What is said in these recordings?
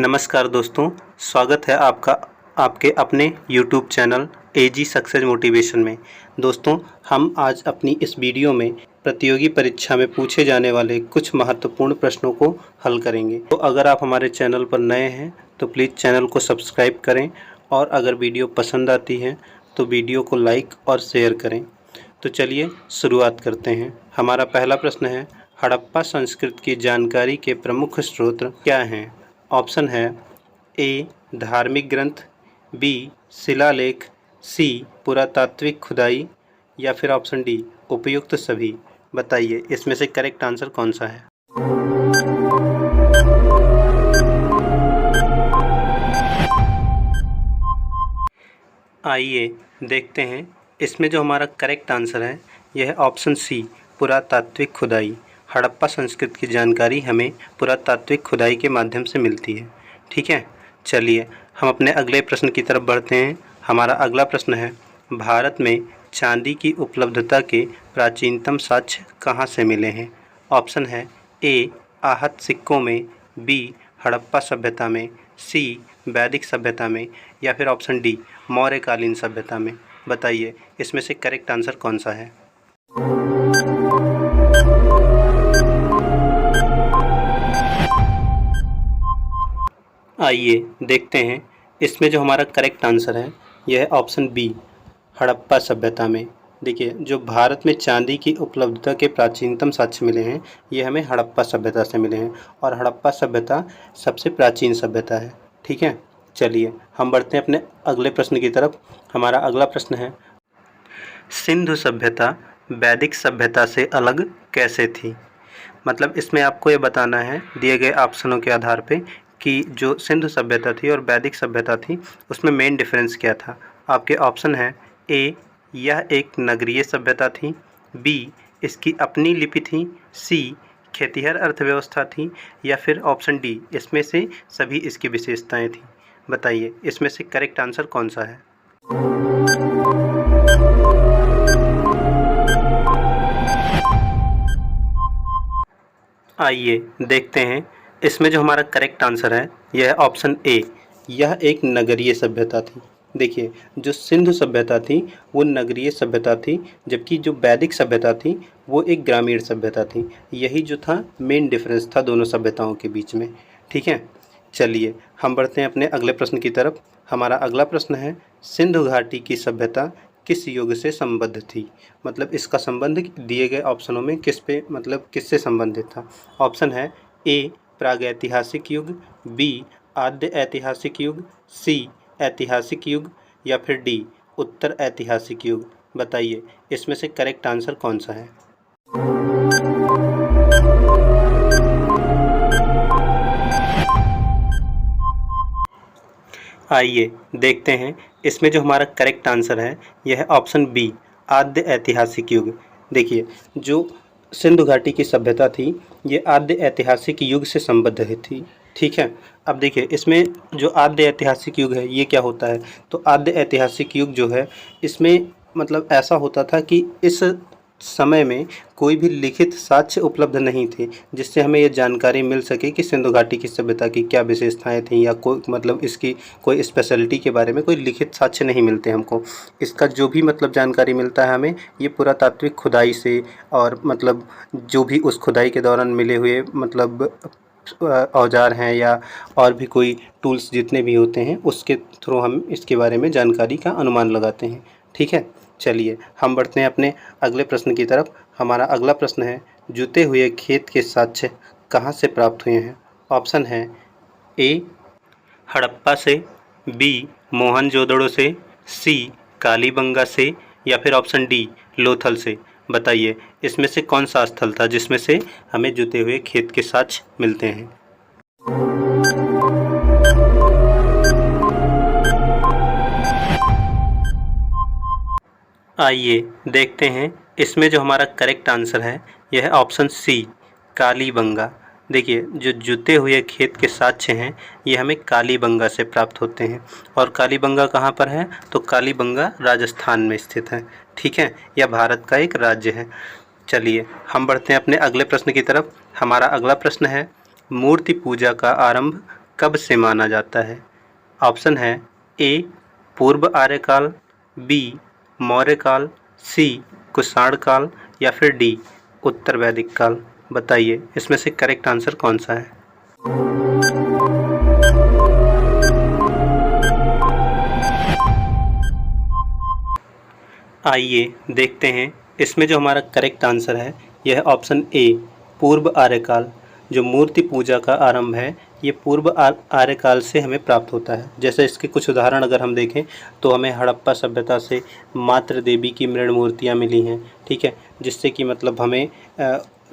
नमस्कार दोस्तों, स्वागत है आपका आपके अपने YouTube चैनल एजी सक्सेस मोटिवेशन में। दोस्तों, हम आज अपनी इस वीडियो में प्रतियोगी परीक्षा में पूछे जाने वाले कुछ महत्वपूर्ण प्रश्नों को हल करेंगे। तो अगर आप हमारे चैनल पर नए हैं तो प्लीज़ चैनल को सब्सक्राइब करें और अगर वीडियो पसंद आती है तो वीडियो को लाइक और शेयर करें। तो चलिए शुरुआत करते हैं। हमारा पहला प्रश्न है, हड़प्पा संस्कृति की जानकारी के प्रमुख स्रोत क्या हैं? ऑप्शन है ए धार्मिक ग्रंथ, बी शिलालेख, सी पुरातात्विक खुदाई या फिर ऑप्शन डी उपयुक्त सभी। बताइए इसमें से करेक्ट आंसर कौन सा है? आइए देखते हैं। इसमें जो हमारा करेक्ट आंसर है यह है ऑप्शन सी पुरातात्विक खुदाई। हड़प्पा संस्कृति की जानकारी हमें पुरातात्विक खुदाई के माध्यम से मिलती है। ठीक है, चलिए हम अपने अगले प्रश्न की तरफ बढ़ते हैं। हमारा अगला प्रश्न है, भारत में चांदी की उपलब्धता के प्राचीनतम साक्ष्य कहाँ से मिले हैं? ऑप्शन है ए आहत सिक्कों में, बी हड़प्पा सभ्यता में, सी वैदिक सभ्यता में या फिर ऑप्शन डी मौर्यकालीन सभ्यता में। बताइए इसमें से करेक्ट आंसर कौन सा है? आइए देखते हैं। इसमें जो हमारा करेक्ट आंसर है यह है ऑप्शन बी हड़प्पा सभ्यता में। देखिए, जो भारत में चांदी की उपलब्धता के प्राचीनतम साक्ष्य मिले हैं ये हमें हड़प्पा सभ्यता से मिले हैं और हड़प्पा सभ्यता सबसे प्राचीन सभ्यता है। ठीक है, चलिए हम बढ़ते हैं अपने अगले प्रश्न की तरफ। हमारा अगला प्रश्न है, सिंधु सभ्यता वैदिक सभ्यता से अलग कैसे थी? मतलब इसमें आपको ये बताना है दिए गए ऑप्शनों के आधार पे कि जो सिंधु सभ्यता थी और वैदिक सभ्यता थी उसमें मेन डिफरेंस क्या था। आपके ऑप्शन है ए यह एक नगरीय सभ्यता थी, बी इसकी अपनी लिपि थी, सी खेतिहर अर्थव्यवस्था थी या फिर ऑप्शन डी इसमें से सभी इसकी विशेषताएं थी। बताइए इसमें से करेक्ट आंसर कौन सा है? आइए देखते हैं। इसमें जो हमारा करेक्ट आंसर है यह है ऑप्शन ए यह एक नगरीय सभ्यता थी। देखिए, जो सिंधु सभ्यता थी वो नगरीय सभ्यता थी, जबकि जो वैदिक सभ्यता थी वो एक ग्रामीण सभ्यता थी। यही जो था मेन डिफरेंस था दोनों सभ्यताओं के बीच में। ठीक है, चलिए हम बढ़ते हैं अपने अगले प्रश्न की तरफ। हमारा अगला प्रश्न है, सिंधु घाटी की सभ्यता किस युग से संबद्ध थी? मतलब इसका संबंध दिए गए ऑप्शनों में किससे संबंधित था? ऑप्शन है ए प्रागैतिहासिक युग, बी आद्य ऐतिहासिक युग, सी ऐतिहासिक युग या फिर डी उत्तर ऐतिहासिक युग। बताइए इसमें से करेक्ट आंसर कौन सा है? आइए देखते हैं। इसमें जो हमारा करेक्ट आंसर है यह है ऑप्शन बी आद्य ऐतिहासिक युग। देखिए, जो सिंधु घाटी की सभ्यता थी ये आद्य ऐतिहासिक युग से संबद्ध थी। ठीक है, अब देखिए इसमें जो आद्य ऐतिहासिक युग है ये क्या होता है? तो आद्य ऐतिहासिक युग जो है इसमें मतलब ऐसा होता था कि इस समय में कोई भी लिखित साक्ष्य उपलब्ध नहीं थे जिससे हमें ये जानकारी मिल सके कि सिंधु घाटी की सभ्यता की क्या विशेषताएं थीं या कोई इसकी कोई स्पेशलिटी के बारे में कोई लिखित साक्ष्य नहीं मिलते हमको। इसका जो भी जानकारी मिलता है हमें ये पुरातात्विक खुदाई से और जो भी उस खुदाई के दौरान मिले हुए औजार हैं या और भी कोई टूल्स जितने भी होते हैं उसके थ्रू हम इसके बारे में जानकारी का अनुमान लगाते हैं। ठीक है, चलिए हम बढ़ते हैं अपने अगले प्रश्न की तरफ। हमारा अगला प्रश्न है, जुते हुए खेत के साक्ष्य कहाँ से प्राप्त हुए हैं? ऑप्शन है ए हड़प्पा से, बी मोहनजोदड़ो से, सी कालीबंगा से या फिर ऑप्शन डी लोथल से। बताइए इसमें से कौन सा स्थल था जिसमें से हमें जुते हुए खेत के साक्ष्य मिलते हैं? आइए देखते हैं। इसमें जो हमारा करेक्ट आंसर है यह है ऑप्शन सी कालीबंगा। देखिए, जो जुते हुए खेत के साक्ष्य हैं ये हमें कालीबंगा से प्राप्त होते हैं और कालीबंगा कहाँ पर है? तो कालीबंगा राजस्थान में स्थित है। ठीक है, यह भारत का एक राज्य है। चलिए हम बढ़ते हैं अपने अगले प्रश्न की तरफ। हमारा अगला प्रश्न है, मूर्ति पूजा का आरंभ कब से माना जाता है? ऑप्शन है ए पूर्व आर्यकाल, बी मौर्य काल, सी कुषाण काल या फिर डी उत्तर वैदिक काल। बताइए इसमें से करेक्ट आंसर कौन सा है? आइए देखते हैं इसमें जो हमारा करेक्ट आंसर है यह है ऑप्शन ए पूर्व आर्यकाल। जो मूर्ति पूजा का आरंभ है ये पूर्व आर्यकाल से हमें प्राप्त होता है। जैसे इसके कुछ उदाहरण अगर हम देखें तो हमें हड़प्पा सभ्यता से मातृ देवी की मृण मूर्तियाँ मिली हैं, ठीक है, जिससे कि मतलब हमें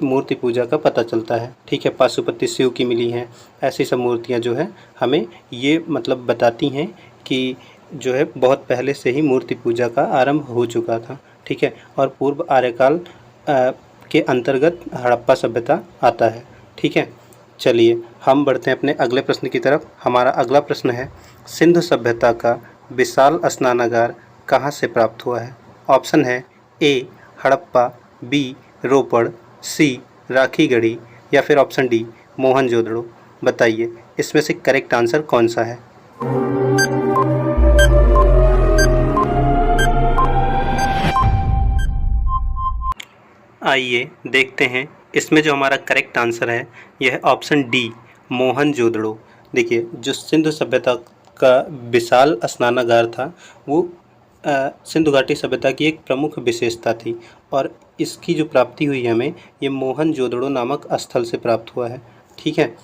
मूर्ति पूजा का पता चलता है, ठीक है। पाशुपति शिव की मिली हैं। ऐसी सब मूर्तियाँ जो है हमें ये मतलब बताती हैं कि जो है बहुत पहले से ही मूर्ति पूजा का आरंभ हो चुका था, ठीक है। और पूर्व आर्यकाल के अंतर्गत हड़प्पा सभ्यता आता है, ठीक है। चलिए हम बढ़ते हैं अपने अगले प्रश्न की तरफ। हमारा अगला प्रश्न है सिंधु सभ्यता का विशाल स्नानागार कहाँ से प्राप्त हुआ है? ऑप्शन है ए हड़प्पा, बी रोपड़, सी राखीगढ़ी या फिर ऑप्शन डी मोहनजोदड़ो। बताइए इसमें से करेक्ट आंसर कौन सा है? आइए देखते हैं इसमें जो हमारा करेक्ट आंसर है यह है ऑप्शन डी मोहनजोदड़ो। देखिए जो सिंधु सभ्यता का विशाल स्नानागार था वो सिंधु घाटी सभ्यता की एक प्रमुख विशेषता थी और इसकी जो प्राप्ति हुई हमें ये मोहनजोदड़ो नामक स्थल से प्राप्त हुआ है, ठीक है।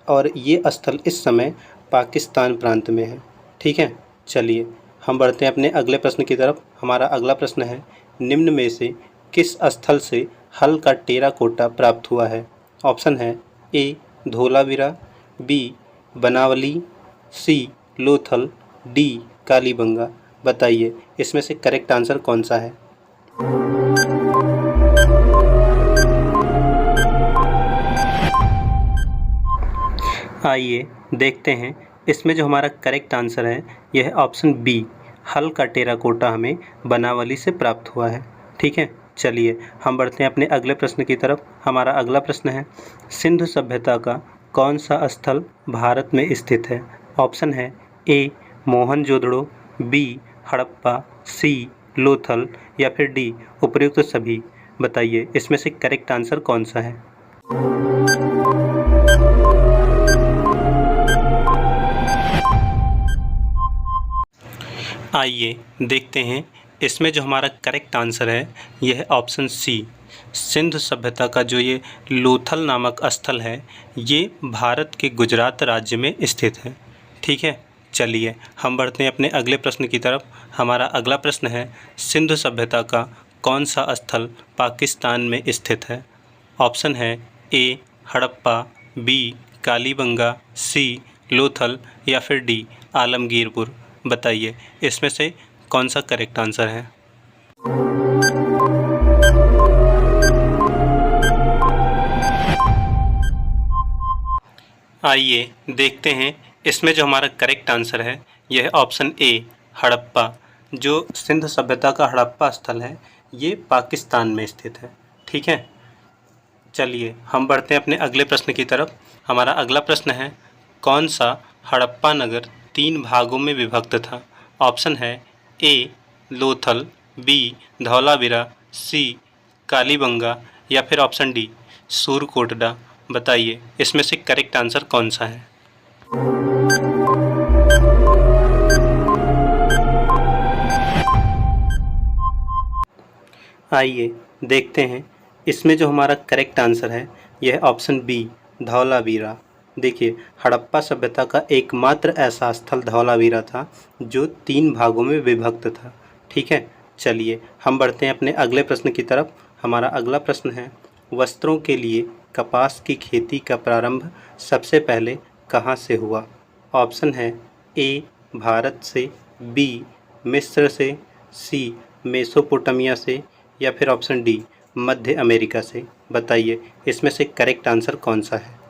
और ये स्थल इस समय पाकिस्तान प्रांत में है, ठीक है। चलिए हम बढ़ते हैं अपने अगले प्रश्न की तरफ। हमारा अगला प्रश्न है निम्न में से किस स्थल से हल का टेराकोटा प्राप्त हुआ है? ऑप्शन है ए धोलावीरा, बी बनावली, सी लोथल, डी कालीबंगा। बताइए इसमें से करेक्ट आंसर कौन सा है? आइए देखते हैं इसमें जो हमारा करेक्ट आंसर है यह है ऑप्शन बी हल का टेराकोटा हमें बनावली से प्राप्त हुआ है, ठीक है। चलिए हम बढ़ते हैं अपने अगले प्रश्न की तरफ। हमारा अगला प्रश्न है सिंधु सभ्यता का कौन सा स्थल भारत में स्थित है? ऑप्शन है ए मोहनजोदड़ो, बी हड़प्पा, सी लोथल या फिर डी उपर्युक्त सभी। बताइए इसमें से करेक्ट आंसर कौन सा है? आइए देखते हैं इसमें जो हमारा करेक्ट आंसर है यह है ऑप्शन सी सिंधु सभ्यता का जो ये लोथल नामक स्थल है ये भारत के गुजरात राज्य में स्थित है, ठीक है। चलिए हम बढ़ते हैं अपने अगले प्रश्न की तरफ। हमारा अगला प्रश्न है सिंधु सभ्यता का कौन सा स्थल पाकिस्तान में स्थित है? ऑप्शन है ए हड़प्पा, बी कालीबंगा, सी लोथल या फिर डी आलमगीरपुर। बताइए इसमें से कौन सा करेक्ट आंसर है? आइए देखते हैं इसमें जो हमारा करेक्ट आंसर है यह है ऑप्शन ए हड़प्पा। जो सिंधु सभ्यता का हड़प्पा स्थल है ये पाकिस्तान में स्थित है, ठीक है। चलिए हम बढ़ते हैं अपने अगले प्रश्न की तरफ। हमारा अगला प्रश्न है कौन सा हड़प्पा नगर 3 भागों में विभक्त था? ऑप्शन है ए लोथल, बी धौलावीरा, सी कालीबंगा या फिर ऑप्शन डी सूरकोटडा। बताइए इसमें से करेक्ट आंसर कौन सा है? आइए देखते हैं इसमें जो हमारा करेक्ट आंसर है यह है ऑप्शन बी धौलावीरा। देखिए हड़प्पा सभ्यता का एकमात्र ऐसा स्थल धौलावीरा था जो 3 भागों में विभक्त था, ठीक है। चलिए हम बढ़ते हैं अपने अगले प्रश्न की तरफ। हमारा अगला प्रश्न है वस्त्रों के लिए कपास की खेती का प्रारंभ सबसे पहले कहाँ से हुआ? ऑप्शन है ए भारत से, बी मिस्र से, सी मेसोपोटामिया से या फिर ऑप्शन डी मध्य अमेरिका से। बताइए इसमें से करेक्ट आंसर कौन सा है?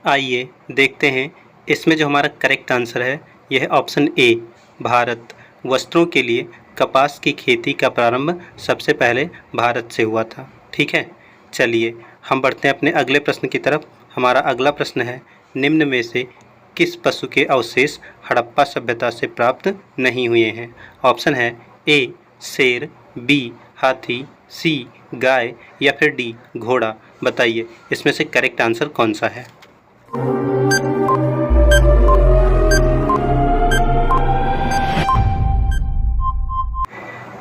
आइए देखते हैं इसमें जो हमारा करेक्ट आंसर है यह है ऑप्शन ए भारत। वस्त्रों के लिए कपास की खेती का प्रारंभ सबसे पहले भारत से हुआ था। ठीक है, चलिए हम बढ़ते हैं अपने अगले प्रश्न की तरफ। हमारा अगला प्रश्न है, निम्न में से किस पशु के अवशेष हड़प्पा सभ्यता से प्राप्त नहीं हुए हैं? ऑप्शन है ए शेर, बी हाथी, सी गाय या फिर डी घोड़ा। बताइए इसमें से करेक्ट आंसर कौन सा है?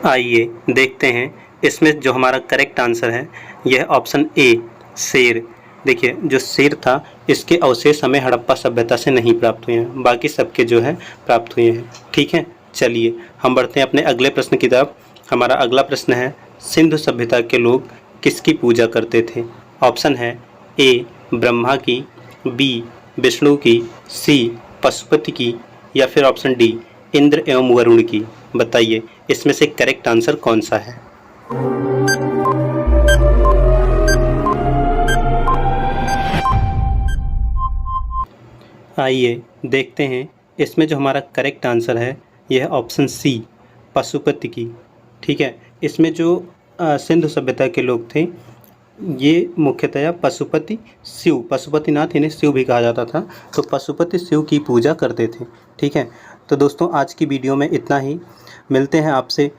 आइए देखते हैं, इसमें जो हमारा करेक्ट आंसर है यह ऑप्शन ए शेर। देखिए जो शेर था इसके अवशेष हमें हड़प्पा सभ्यता से नहीं प्राप्त हुए हैं, बाकी सबके जो है प्राप्त हुए हैं। ठीक है, चलिए हम बढ़ते हैं अपने अगले प्रश्न की तरफ। हमारा अगला प्रश्न है, सिंधु सभ्यता के लोग किसकी पूजा करते थे? ऑप्शन है ए ब्रह्मा की, बी विष्णु की, सी पशुपति की या फिर ऑप्शन डी इंद्र एवं वरुण की। बताइए इसमें से करेक्ट आंसर कौन सा है? आइए देखते हैं, इसमें जो हमारा करेक्ट आंसर है यह ऑप्शन सी पशुपति की। ठीक है, इसमें जो सिंधु सभ्यता के लोग थे ये मुख्यतया पशुपतिनाथ इन्हें शिव भी कहा जाता था, तो पशुपति शिव की पूजा करते थे। ठीक है, तो दोस्तों आज की वीडियो में इतना ही। मिलते हैं आपसे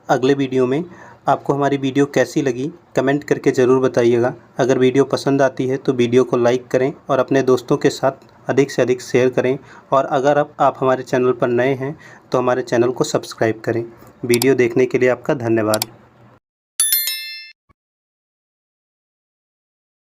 अगले वीडियो में। आपको हमारी वीडियो कैसी लगी कमेंट करके ज़रूर बताइएगा। अगर वीडियो पसंद आती है तो वीडियो को लाइक करें और अपने दोस्तों के साथ अधिक से अधिक शेयर करें। और अगर आप हमारे चैनल पर नए हैं तो हमारे चैनल को सब्सक्राइब करें। वीडियो देखने के लिए आपका धन्यवाद।